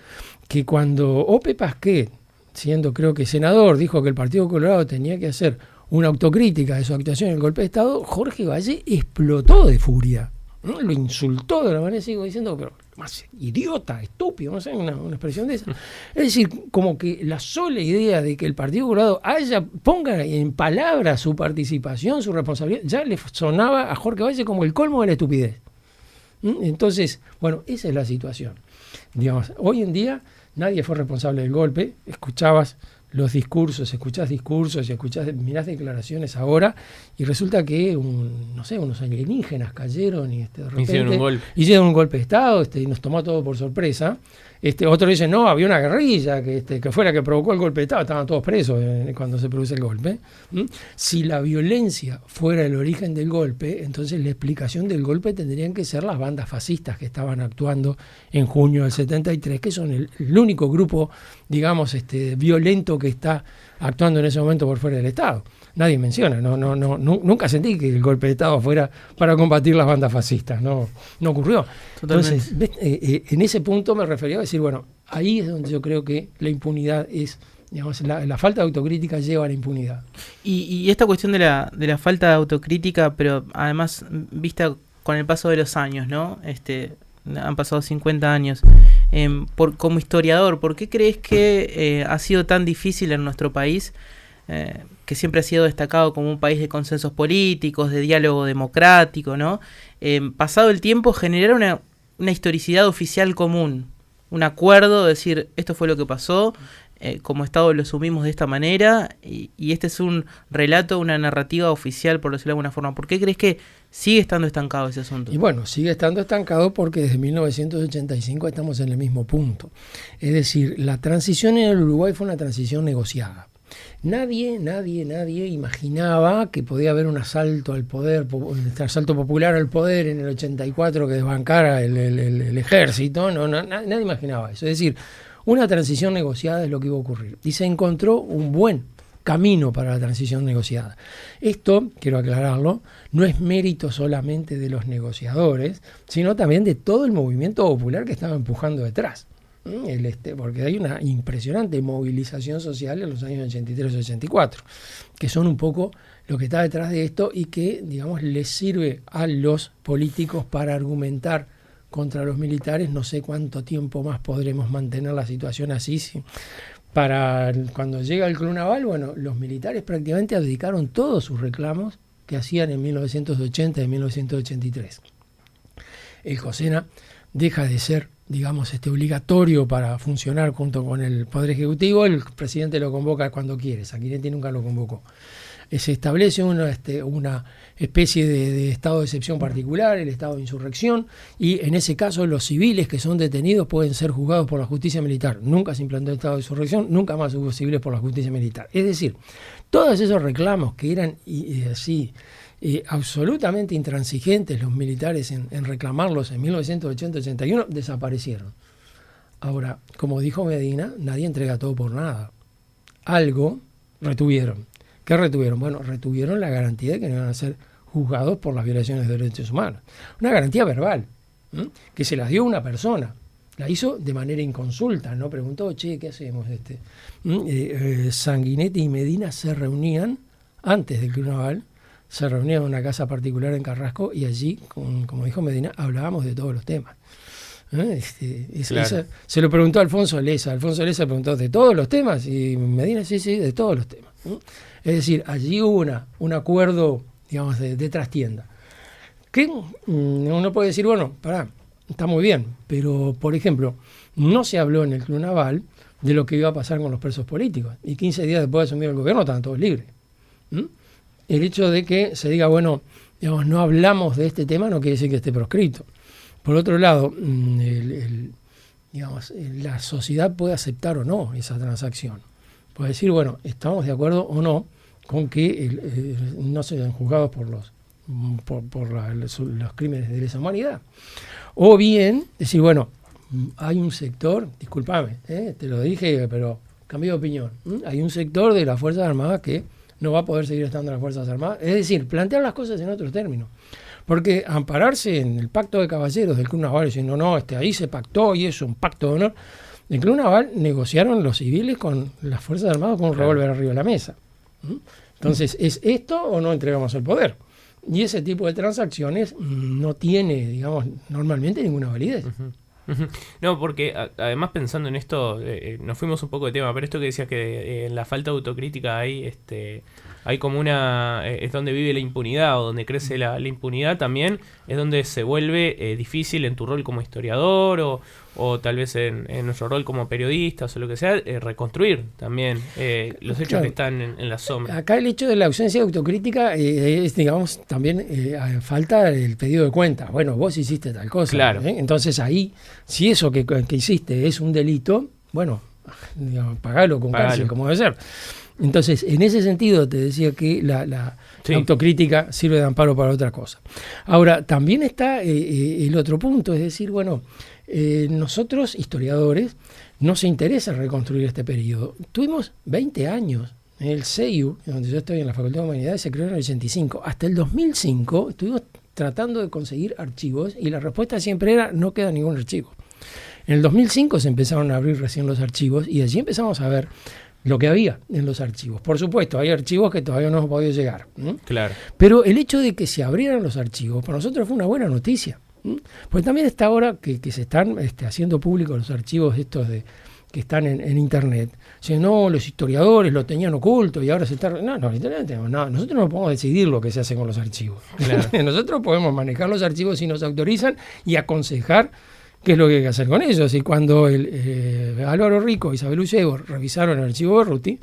que cuando Ope Pasquet, siendo creo que senador, dijo que el Partido Colorado tenía que hacer una autocrítica de su actuación en el golpe de Estado, Jorge Valle explotó de furia, ¿no? Lo insultó de la manera, sigo diciendo, pero más idiota, estúpido, no sé, una expresión de esa. Es decir, como que la sola idea de que el Partido Colorado ponga en palabras su participación, su responsabilidad, ya le sonaba a Jorge Valle como el colmo de la estupidez. Entonces, bueno, esa es la situación. Digamos, hoy en día nadie fue responsable del golpe, escuchás discursos, mirás declaraciones ahora y resulta que unos alienígenas cayeron y de repente hicieron un golpe de Estado y nos tomó todo por sorpresa. Otro dice, no, había una guerrilla que fue la que provocó el golpe de Estado, estaban todos presos cuando se produce el golpe. Si la violencia fuera el origen del golpe, entonces la explicación del golpe tendrían que ser las bandas fascistas que estaban actuando en junio del 73, que son el único grupo, digamos, violento que está actuando en ese momento por fuera del Estado. Nadie menciona, nunca sentí que el golpe de Estado fuera para combatir las bandas fascistas, no ocurrió. Totalmente. Entonces, en ese punto me refería a decir, bueno, ahí es donde yo creo que la impunidad es, digamos, la falta de autocrítica lleva a la impunidad. Y esta cuestión de la falta de autocrítica, pero además vista con el paso de los años, ¿no? Han pasado 50 años. Como historiador, ¿por qué crees que ha sido tan difícil en nuestro país, que siempre ha sido destacado como un país de consensos políticos, de diálogo democrático, ¿no? Pasado el tiempo, generar una historicidad oficial común, un acuerdo, decir, esto fue lo que pasó, como Estado lo asumimos de esta manera y este es un relato, una narrativa oficial, por decirlo de alguna forma. ¿Por qué crees que sigue estando estancado ese asunto? Y bueno, sigue estando estancado porque desde 1985 estamos en el mismo punto. Es decir, la transición en el Uruguay fue una transición negociada. Nadie imaginaba que podía haber un asalto al poder, un asalto popular al poder en el 84 que desbancara el ejército. Nadie imaginaba eso. Es decir, una transición negociada es lo que iba a ocurrir. Y se encontró un buen camino para la transición negociada. Esto, quiero aclararlo, no es mérito solamente de los negociadores, sino también de todo el movimiento popular que estaba empujando detrás. Porque hay una impresionante movilización social en los años 83 y 84, que son un poco lo que está detrás de esto y que, digamos, les sirve a los políticos para argumentar contra los militares. No sé cuánto tiempo más podremos mantener la situación así. Sí. Para cuando llega el Club Naval, bueno, los militares prácticamente abdicaron todos sus reclamos que hacían en 1980 y 1983. El COSENA deja de ser, digamos, obligatorio para funcionar junto con el Poder Ejecutivo. El presidente lo convoca cuando quiere. Sanguinetti nunca lo convocó. Se establece una especie de estado de excepción particular, el estado de insurrección, y en ese caso los civiles que son detenidos pueden ser juzgados por la justicia militar. Nunca se implantó el estado de insurrección, nunca más hubo civiles por la justicia militar. Es decir, todos esos reclamos que eran absolutamente intransigentes los militares en reclamarlos en 1980-81 desaparecieron. Ahora, como dijo Medina, nadie entrega todo por nada. Algo retuvieron. ¿Qué retuvieron? Bueno, retuvieron la garantía de que no iban a ser juzgados por las violaciones de derechos humanos. Una garantía verbal, que se las dio una persona. La hizo de manera inconsulta, no preguntó, ¿qué hacemos? Sanguinetti y Medina se reunían antes del Club Naval, se reunían en una casa particular en Carrasco y allí, como dijo Medina, hablábamos de todos los temas. Claro. Se lo preguntó Alfonso Leza. Alfonso Leza preguntó de todos los temas y Medina, sí, de todos los temas. Es decir, allí hubo un acuerdo, digamos, de trastienda. Que uno puede decir, bueno, está muy bien, pero, por ejemplo, no se habló en el Club Naval de lo que iba a pasar con los presos políticos. Y 15 días después de asumir el gobierno estaban todos libres. El hecho de que se diga, bueno, digamos, no hablamos de este tema no quiere decir que esté proscrito. Por otro lado, digamos, la sociedad puede aceptar o no esa transacción. Puede decir, bueno, estamos de acuerdo o no con que no sean juzgados por los crímenes de lesa humanidad. O bien decir, bueno, hay un sector, discúlpame, te lo dije, pero cambié de opinión. Hay un sector de las Fuerzas Armadas que no va a poder seguir estando en las Fuerzas Armadas. Es decir, plantear las cosas en otros términos. Porque ampararse en el pacto de caballeros del Club Naval diciendo, no, ahí se pactó y es un pacto de honor. El Club Naval negociaron los civiles con las Fuerzas Armadas con un revólver arriba de la mesa. Entonces, ¿es esto o no entregamos el poder? Y ese tipo de transacciones no tiene, digamos, normalmente ninguna validez. No, porque además pensando en esto, nos fuimos un poco de tema, pero esto que decías que en la falta de autocrítica hay como es donde vive la impunidad o donde crece la impunidad también, es donde se vuelve difícil en tu rol como historiador o tal vez en nuestro rol como periodistas o lo que sea, reconstruir también los hechos que están en la sombra. Acá el hecho de la ausencia de autocrítica es, digamos, también falta el pedido de cuentas. Bueno, vos hiciste tal cosa. Claro. Entonces ahí, si eso que hiciste es un delito, bueno, digamos, pagalo con cárcel, como debe ser. Entonces, en ese sentido te decía que la autocrítica sirve de amparo para otra cosa. Ahora, también está el otro punto, es decir, bueno, nosotros, historiadores, nos interesa reconstruir este periodo. Tuvimos 20 años. El CEIU, donde yo estoy en la Facultad de Humanidades, se creó en el 85. Hasta el 2005 estuvimos tratando de conseguir archivos y la respuesta siempre era no queda ningún archivo. En el 2005 se empezaron a abrir recién los archivos y allí empezamos a ver lo que había en los archivos. Por supuesto, hay archivos que todavía no hemos podido llegar. Claro. Pero el hecho de que se abrieran los archivos, para nosotros fue una buena noticia. Porque también está ahora que se están haciendo públicos los archivos estos que están en Internet. Si no, los historiadores lo tenían oculto y ahora se está... No, nosotros no podemos decidir lo que se hace con los archivos. Claro. Nosotros podemos manejar los archivos si nos autorizan y aconsejar qué es lo que hay que hacer con ellos. Y cuando Álvaro Rico y Isabel Ullego revisaron el archivo Berruti,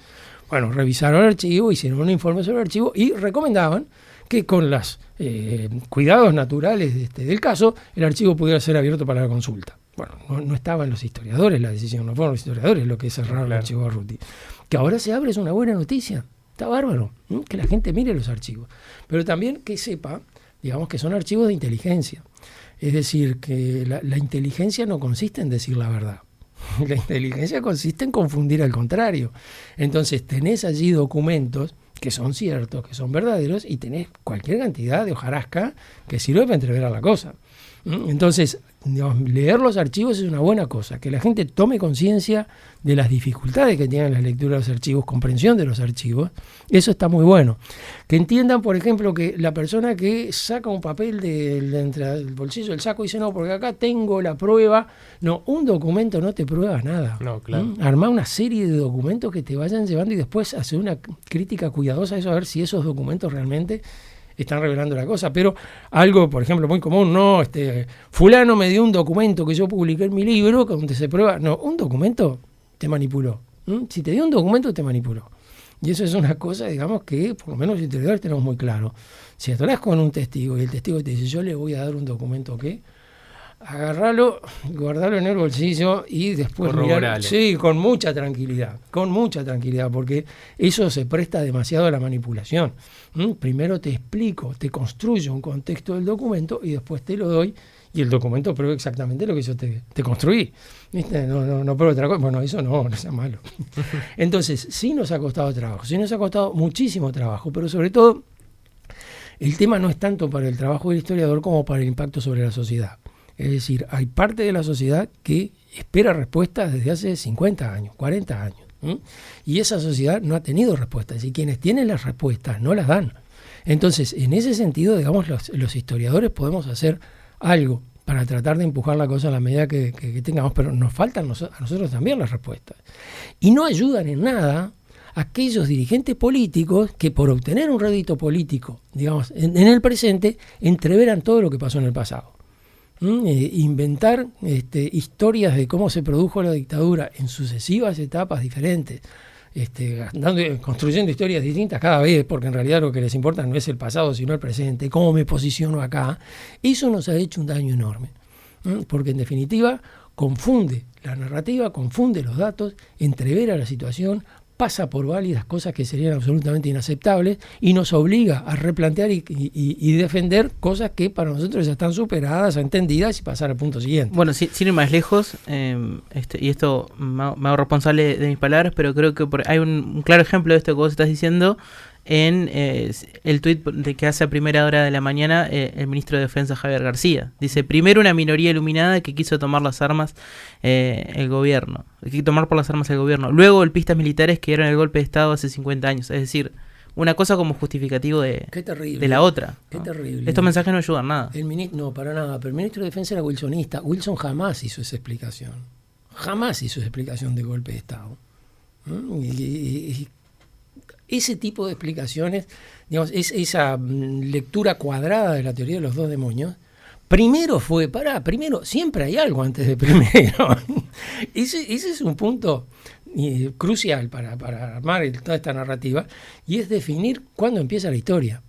bueno, revisaron el archivo, hicieron un informe sobre el archivo y recomendaban que con los cuidados naturales del caso, el archivo pudiera ser abierto para la consulta. Bueno, no estaban los historiadores la decisión, no fueron los historiadores los que cerraron el archivo Berruti. Que ahora se abre es una buena noticia, está bárbaro, que la gente mire los archivos. Pero también que sepa, digamos, que son archivos de inteligencia. Es decir, que la inteligencia no consiste en decir la verdad. La inteligencia consiste en confundir al contrario. Entonces tenés allí documentos que son ciertos, que son verdaderos, y tenés cualquier cantidad de hojarasca que sirve para entreverar la cosa. Entonces, digamos, leer los archivos es una buena cosa, que la gente tome conciencia de las dificultades que tienen la lectura de los archivos, comprensión de los archivos, eso está muy bueno. Que entiendan, por ejemplo, que la persona que saca un papel entre el bolsillo del saco y dice, no, porque acá tengo la prueba, no, un documento no te prueba nada. No, claro. Armar una serie de documentos que te vayan llevando y después hacer una crítica cuidadosa a eso, a ver si esos documentos realmente están revelando la cosa. Pero algo, por ejemplo, muy común, no, fulano me dio un documento que yo publiqué en mi libro donde se prueba, no, un documento te manipuló. Si te dio un documento te manipuló. Y eso es una cosa, digamos, que por lo menos los historiadores tenemos muy claro. Si atolás con un testigo y el testigo te dice, yo le voy a dar un documento que, agarralo, guardarlo en el bolsillo y después mirar, sí, con mucha tranquilidad, porque eso se presta demasiado a la manipulación. Primero te explico, te construyo un contexto del documento y después te lo doy y el documento prueba exactamente lo que yo te construí. ¿Viste? No prueba otra cosa. Bueno, eso no sea malo. Entonces, sí nos ha costado trabajo, sí nos ha costado muchísimo trabajo, pero sobre todo el tema no es tanto para el trabajo del historiador como para el impacto sobre la sociedad. Es decir, hay parte de la sociedad que espera respuestas desde hace 50 años, 40 años. Y esa sociedad no ha tenido respuestas. Y quienes tienen las respuestas no las dan. Entonces, en ese sentido, digamos, los historiadores podemos hacer algo para tratar de empujar la cosa a la medida que tengamos, pero nos faltan a nosotros también las respuestas. Y no ayudan en nada aquellos dirigentes políticos que por obtener un rédito político, digamos, en el presente, entreveran todo lo que pasó en el pasado. Inventar historias de cómo se produjo la dictadura en sucesivas etapas diferentes, construyendo historias distintas cada vez, porque en realidad lo que les importa no es el pasado sino el presente, cómo me posiciono acá. Eso nos ha hecho un daño enorme, porque en definitiva confunde la narrativa, confunde los datos, entrevera la situación, pasa por válidas cosas que serían absolutamente inaceptables y nos obliga a replantear y defender cosas que para nosotros ya están superadas, entendidas y pasar al punto siguiente. Bueno, sin ir más lejos, y esto me hago responsable de mis palabras, pero creo que hay un claro ejemplo de esto que vos estás diciendo en el tuit que hace a primera hora de la mañana el ministro de Defensa Javier García. Dice, primero una minoría iluminada que quiso tomar las armas el gobierno, tomar por las armas el gobierno. Luego golpistas militares que dieron el golpe de Estado hace 50 años. Es decir, una cosa como justificativo de la otra. Qué ¿no? terrible. Estos mensajes no ayudan nada. No, para nada. Pero el ministro de Defensa era wilsonista. Wilson jamás hizo esa explicación. Jamás hizo esa explicación de golpe de Estado. Y ese tipo de explicaciones, digamos, esa lectura cuadrada de la teoría de los dos demonios, primero siempre hay algo antes de primero. Ese es un punto crucial para armar toda esta narrativa, y es definir cuándo empieza la historia.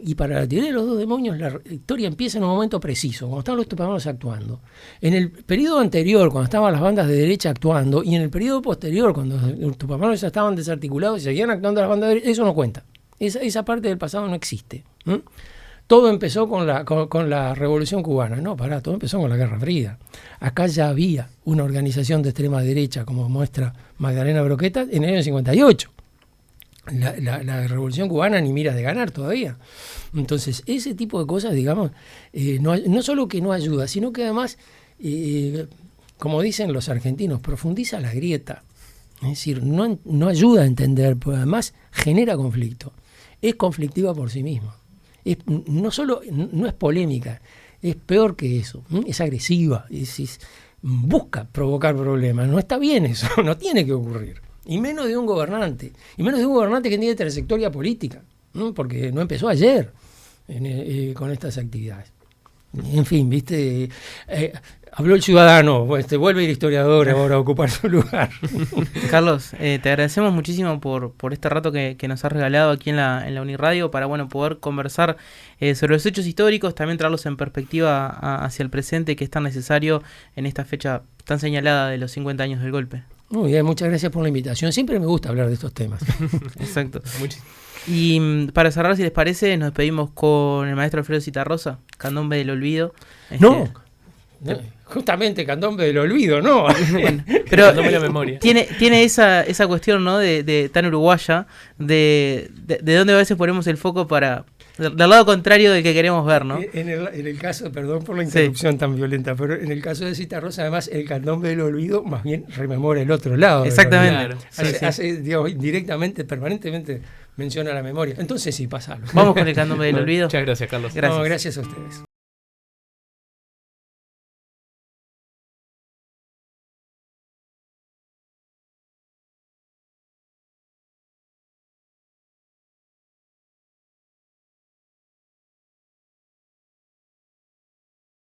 Y para la teoría de los dos demonios, la historia empieza en un momento preciso, cuando estaban los tupamaros actuando. En el periodo anterior, cuando estaban las bandas de derecha actuando, y en el periodo posterior, cuando los tupamaros ya estaban desarticulados y seguían actuando las bandas de derecha, eso no cuenta. Esa parte del pasado no existe. Todo empezó con la Revolución Cubana. No, todo empezó con la Guerra Fría. Acá ya había una organización de extrema derecha, como muestra Magdalena Broqueta, en el año 58. La Revolución Cubana ni mira de ganar todavía. Entonces, ese tipo de cosas, digamos, no solo que no ayuda, sino que además, como dicen los argentinos, profundiza la grieta. Es decir, no ayuda a entender, pero además genera conflicto. Es conflictiva por sí misma. No es polémica, es peor que eso. Es agresiva, busca provocar problemas. No está bien eso, no tiene que ocurrir. Y menos de un gobernante que tiene trayectoria política, ¿no? Porque no empezó ayer con estas actividades. en fin, ¿viste? Habló el ciudadano, vuelve el historiador ahora a ocupar su lugar. Carlos, te agradecemos muchísimo por este rato que nos has regalado aquí en la Uniradio para poder conversar sobre los hechos históricos, también traerlos en perspectiva hacia el presente, que es tan necesario en esta fecha tan señalada de los 50 años del golpe. Muy bien, muchas gracias por la invitación. Siempre me gusta hablar de estos temas. Exacto. Y para cerrar, si les parece, nos despedimos con el maestro Alfredo Citarrosa, Candombe del Olvido. No, justamente Candombe del Olvido, no. Bueno, pero la memoria. Tiene esa cuestión, ¿no? de tan uruguaya, de donde a veces ponemos el foco del lado contrario del que queremos ver, ¿no? En el caso, perdón por la interrupción tan violenta, pero en el caso de Citarrosa, además, el Candombe del Olvido más bien rememora el otro lado. Exactamente. Hace, digamos, directamente, permanentemente menciona la memoria. Entonces sí, pasalo. Vamos con el Candombe del Olvido. Muchas gracias, Carlos. Gracias. No, gracias a ustedes.